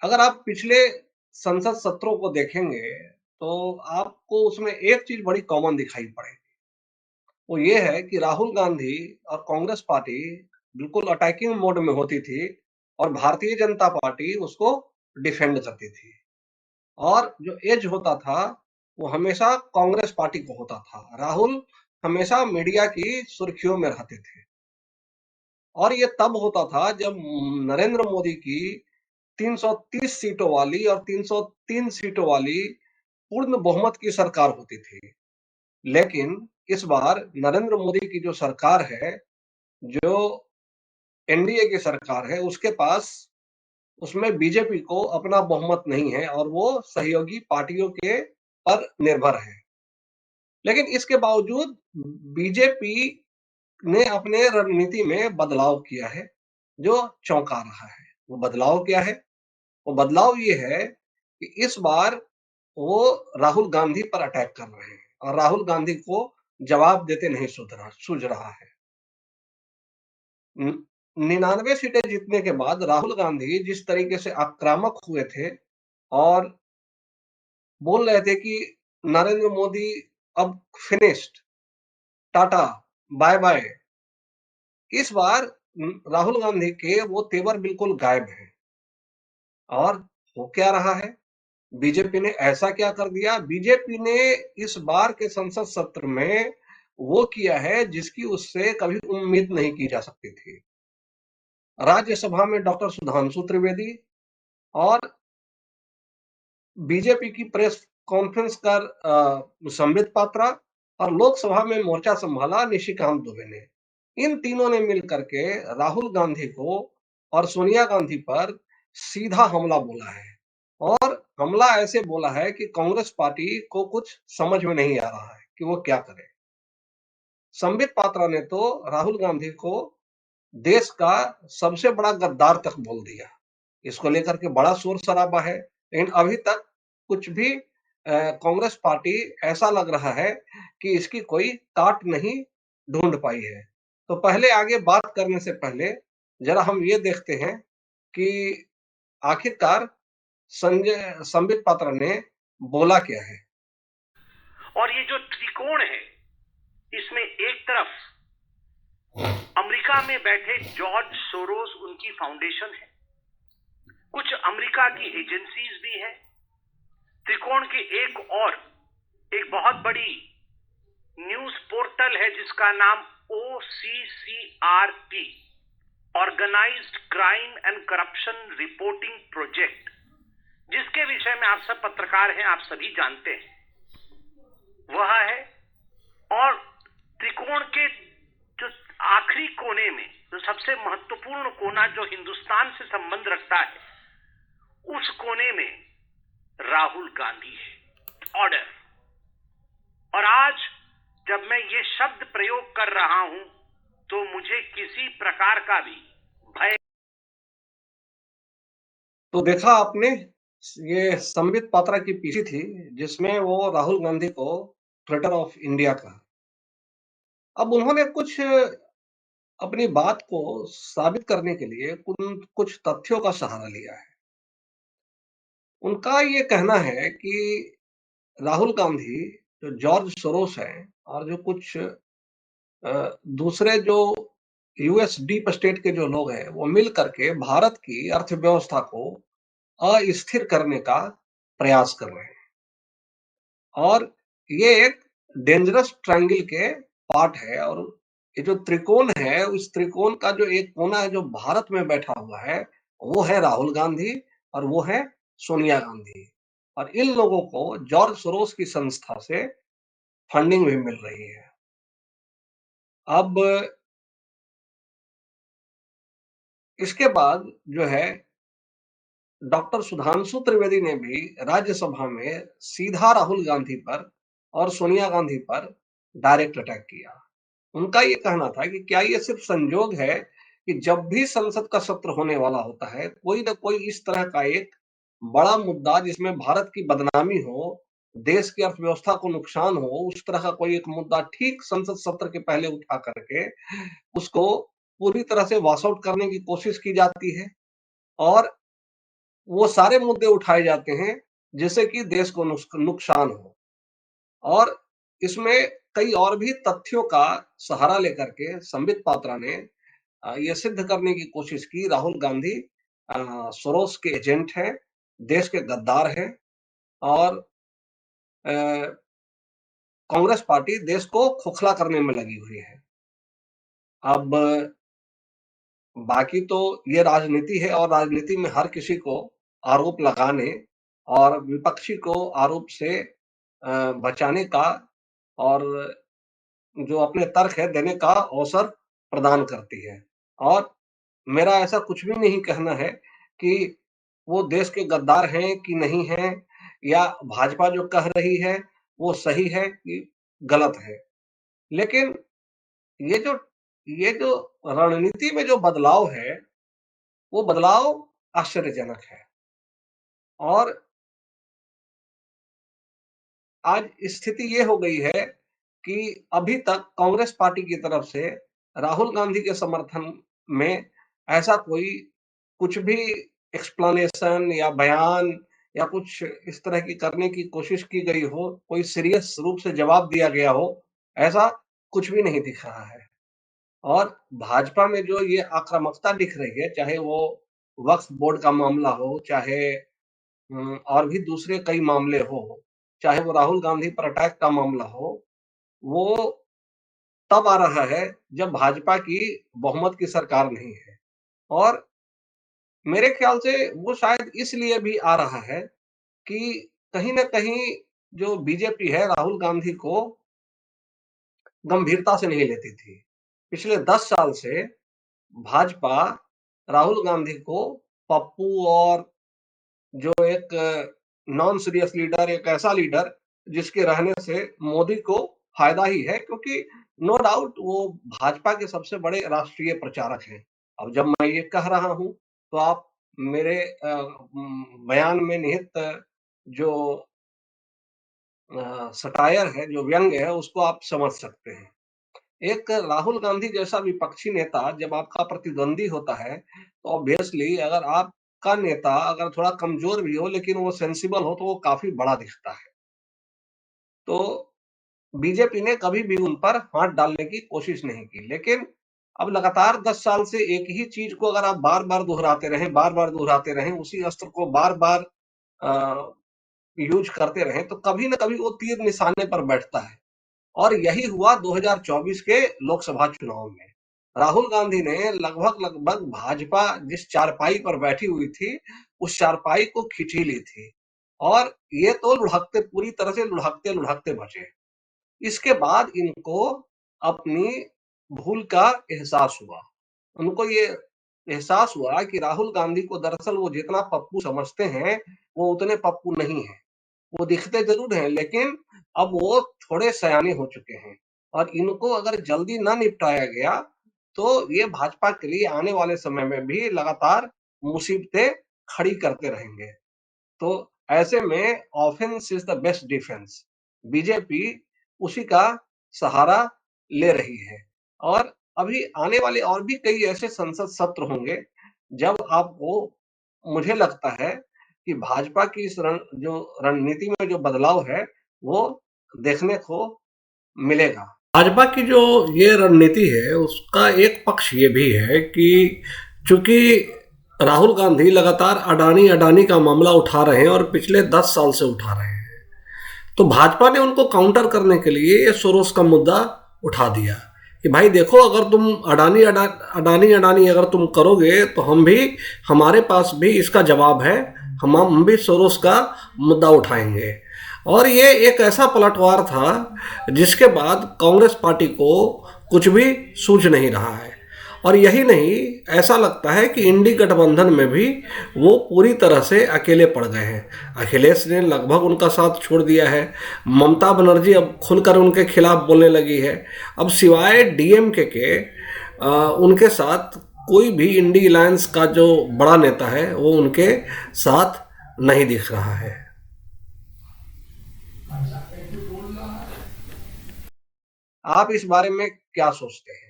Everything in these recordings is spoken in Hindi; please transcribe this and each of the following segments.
अगर आप पिछले संसद सत्रों को देखेंगे, तो आपको उसमें एक चीज़ बड़ी कॉमन दिखाई पड़ेगी। वो ये है कि राहुल गांधी और कांग्रेस पार्टी बिल्कुल अटैकिंग मोड में होती थी और भारतीय जनता पार्टी उसको डिफेंड करती थी। और जो एज होता था, वो हमेशा कांग्रेस पार्टी को होता था। राहुल हमेशा मीडिया की सुर्खियों में रहते थे। और ये तब होता था जब नरेंद्र मोदी की 330 सीटों वाली और 303 सीटों वाली पूर्ण बहुमत की सरकार होती थी। लेकिन इस बार नरेंद्र मोदी की जो सरकार है, जो एनडीए की सरकार है, उसके पास उसमें बीजेपी को अपना बहुमत नहीं है और वो सहयोगी पार्टियों के पर निर्भर है। लेकिन इसके बावजूद बीजेपी ने अपने रणनीति में बदलाव किया है, जो चौंका रहा है। वो बदलाव क्या है? वो बदलाव ये है कि इस बार वो राहुल गांधी पर अटैक कर रहे हैं और राहुल गांधी को जवाब देते नहीं सूझ रहा है। 99 सीटें जीतने के बाद राहुल गांधी जिस तरीके से आक्रामक हुए थे और बोल रहे थे कि नरेंद्र मोदी अब फिनिश्ड, टाटा, बाय बाय। इस बार राहुल गांधी के वो तेवर बिल्कुल गायब हैं। और हो क्या रहा है? बीजेपी ने ऐसा क्या कर दिया? बीजेपी ने इस बार के संसद सत्र में वो किया है जिसकी उससे कभी उम्मीद नहीं की जा सकती थी। राज्यसभा में डॉक्टर सुधांशु त्रिवेदी और बीजेपी की प्रेस कॉन्फ्रेंस कर संबित पात्रा और लोकसभा में मोर्चा संभाला निशिकांत दुबे ने। इन तीनों ने मिलकर के राहुल गांधी को और सोनिया गांधी पर सीधा हमला बोला है और हमला ऐसे बोला है कि कांग्रेस पार्टी को कुछ समझ में नहीं आ रहा है कि वो क्या करे। संबित पात्रा ने तो राहुल गांधी को देश का सबसे बड़ा गद्दार तक बोल दिया। इसको लेकर के बड़ा शोर शराबा है, लेकिन अभी तक कुछ भी कांग्रेस पार्टी ऐसा लग रहा है कि इसकी कोई काट नहीं ढूंढ पाई है। तो पहले आगे बात करने से पहले जरा हम ये देखते हैं कि आखिरकार संजय संबित पात्रा ने बोला क्या है। और ये जो त्रिकोण है, इसमें एक तरफ अमेरिका में बैठे जॉर्ज सोरोस उनकी फाउंडेशन है, कुछ अमेरिका की एजेंसीज भी है। त्रिकोण के एक बहुत बड़ी न्यूज पोर्टल है जिसका नाम OCCRP, organised crime and corruption reporting project, जिसके विषय में आप सब पत्रकार हैं, आप सभी जानते हैं, वह है। और त्रिकोण के जो आखिरी कोने में जो सबसे महत्वपूर्ण कोना जो हिंदुस्तान से संबंध रखता है, उस कोने में राहुल गांधी है, ऑर्डर। और आज जब मैं ये शब्द प्रयोग कर रहा हूं तो मुझे किसी प्रकार का भी भय। तो देखा आपने, ये संबित पात्रा की पीसी थी जिसमें वो राहुल गांधी को ट्रेटर ऑफ इंडिया कहा। अब उन्होंने कुछ अपनी बात को साबित करने के लिए कुछ तथ्यों का सहारा लिया है। उनका ये कहना है कि राहुल गांधी जो जॉर्ज सोरोस हैं और जो कुछ दूसरे जो यूएस डीप स्टेट के जो लोग हैं, वो मिल करके भारत की अर्थव्यवस्था को अस्थिर करने का प्रयास कर रहे हैं। और ये एक डेंजरस ट्रायंगल के पार्ट है। और ये जो त्रिकोण है, उस त्रिकोण का जो एक कोना है जो भारत में बैठा हुआ है, वो है राहुल गांधी और वो है सोनिया गांधी। और इन लोगों को जॉर्ज सोरोस की संस्था से फंडिंग भी मिल रही है। अब इसके बाद जो है, डॉक्टर सुधांशु त्रिवेदी ने भी राज्यसभा में सीधा राहुल गांधी पर और सोनिया गांधी पर डायरेक्ट अटैक किया। उनका ये कहना था कि क्या ये सिर्फ संजोग है कि जब भी संसद का सत्र होने वाला होता है, कोई ना कोई इस तरह का एक बड़ा मुद्दा जिसमें भारत की बदनामी हो, देश की अर्थव्यवस्था को नुकसान हो, उस तरह का कोई एक मुद्दा ठीक संसद सत्र के पहले उठा करके उसको पूरी तरह से वॉश आउट करने की कोशिश की जाती है। और वो सारे मुद्दे उठाए जाते हैं जिससे कि देश को नुकसान हो। और इसमें कई और भी तथ्यों का सहारा लेकर के संबित पात्रा ने ये सिद्ध करने की कोशिश की राहुल गांधी सोरोस के एजेंट हैं, देश के गद्दार हैं और अ, कांग्रेस पार्टी देश को खोखला करने में लगी हुई है। अब बाकी तो ये राजनीति है और राजनीति में हर किसी को आरोप लगाने और विपक्षी को आरोप से बचाने का और जो अपने तर्क है देने का अवसर प्रदान करती है। और मेरा ऐसा कुछ भी नहीं कहना है कि वो देश के गद्दार हैं कि नहीं हैं या भाजपा जो कह रही है वो सही है कि गलत है। लेकिन ये जो ये जो रणनीति में जो बदलाव है, वो बदलाव आश्चर्यजनक है। और आज स्थिति ये हो गई है कि अभी तक कांग्रेस पार्टी की तरफ से राहुल गांधी के समर्थन में ऐसा कोई कुछ भी एक्सप्लेनेशन या बयान या कुछ इस तरह की करने की कोशिश की गई हो, कोई सीरियस रूप से जवाब दिया गया हो, ऐसा कुछ भी नहीं दिख रहा है। और भाजपा में जो ये आक्रामकता दिख रही है, चाहे वो वक्फ बोर्ड का मामला हो, चाहे और भी दूसरे कई मामले हो, चाहे वो राहुल गांधी पर अटैक का मामला हो, वो तब आ रहा है जब भाजपा की बहुमत की सरकार नहीं है। और मेरे ख्याल से वो शायद इसलिए भी आ रहा है कि कहीं न कहीं जो बीजेपी है राहुल गांधी को गंभीरता से नहीं लेती थी। पिछले 10 साल से भाजपा राहुल गांधी को पप्पू और जो एक नॉन सीरियस लीडर, एक ऐसा लीडर जिसके रहने से मोदी को फायदा ही है, क्योंकि नो डाउट वो भाजपा के सबसे बड़े राष्ट्रीय प्रचारक हैं। अब जब मैं ये कह रहा हूँ तो आप मेरे बयान में निहित जो सटायर है, जो व्यंग्य है, उसको आप समझ सकते हैं। एक राहुल गांधी जैसा विपक्षी नेता जब आपका प्रतिद्वंदी होता है, तो ऑब्वियसली अगर आपका नेता अगर थोड़ा कमजोर भी हो लेकिन वो सेंसिबल हो तो वो काफ़ी बड़ा दिखता है। तो बीजेपी ने कभी भी उन पर हाथ डालने की कोशिश नहीं की। लेकिन अब लगातार 10 साल से एक ही चीज़ को अगर आप बार-बार दोहराते रहें, उसी अस्त्र को बार-बार अ, यूज़ करते रहें, तो कभी न कभी वो तीर निशाने पर बैठता है। और यही हुआ 2024 के लोकसभा चुनाव में। राहुल गांधी ने लगभग भाजपा जिस चारपाई पर बैठी हुई थी, उस चारपाई को खींच ही ली थी। और ये तो पूरी तरह से लुढ़कते बचे। इसके बाद इनको अपनी भूल का एहसास हुआ। उनको ये एहसास हुआ कि राहुल गांधी को दरअसल वो जितना पप्पू समझते हैं, वो उतने पप्पू नहीं हैं। वो दिखते ज़रूर हैं, लेकिन अब वो थोड़े सयाने हो चुके हैं और इनको अगर जल्दी ना निपटाया गया, तो ये भाजपा के लिए आने वाले समय में भी लगातार मुसीबतें खड़ी करते रहेंगे। तो ऐसे में offence is the best defence. BJP उसी का सहारा ले रही है। और अभी आने वाले और भी कई ऐसे संसद सत्र होंगे, जब आपको मुझे लगता है कि भाजपा की इस जो रणनीति में जो बदलाव है, वो देखने को मिलेगा। भाजपा की जो ये रणनीति है, उसका एक पक्ष ये भी है कि चूंकि राहुल गांधी लगातार अडानी का मामला उठा रहे हैं और पिछले 10 साल से उठा रहे हैं, तो भाजपा ने उनको काउंटर करने के लिए ये सोरोस का मुद्दा उठा दिया कि भाई देखो, अगर तुम अडानी अगर तुम करोगे तो हम भी, हमारे पास भी इसका जवाब है, हम भी सोरोस का मुद्दा उठाएंगे। और ये एक ऐसा पलटवार था जिसके बाद कांग्रेस पार्टी को कुछ भी सूझ नहीं रहा है। और यही नहीं, ऐसा लगता है कि इंडी गठबंधन में भी वो पूरी तरह से अकेले पड़ गए हैं। अखिलेश ने लगभग उनका साथ छोड़ दिया है। ममता बनर्जी अब खुलकर उनके खिलाफ बोलने लगी है। अब सिवाय डीएमके के उनके साथ कोई भी इंडी अलायंस का जो बड़ा नेता है वो उनके साथ नहीं दिख रहा है। आप इस बारे में क्या सोचते हैं?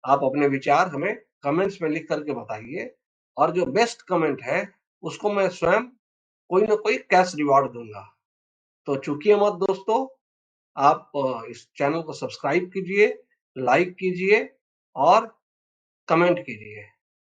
आप अपने विचार हमें कमेंट्स में लिख करके बताइए। और जो बेस्ट कमेंट है उसको मैं स्वयं कोई ना कोई कैश रिवॉर्ड दूंगा। तो चूकिए मत दोस्तों, आप इस चैनल को सब्सक्राइब कीजिए, लाइक कीजिए और कमेंट कीजिए।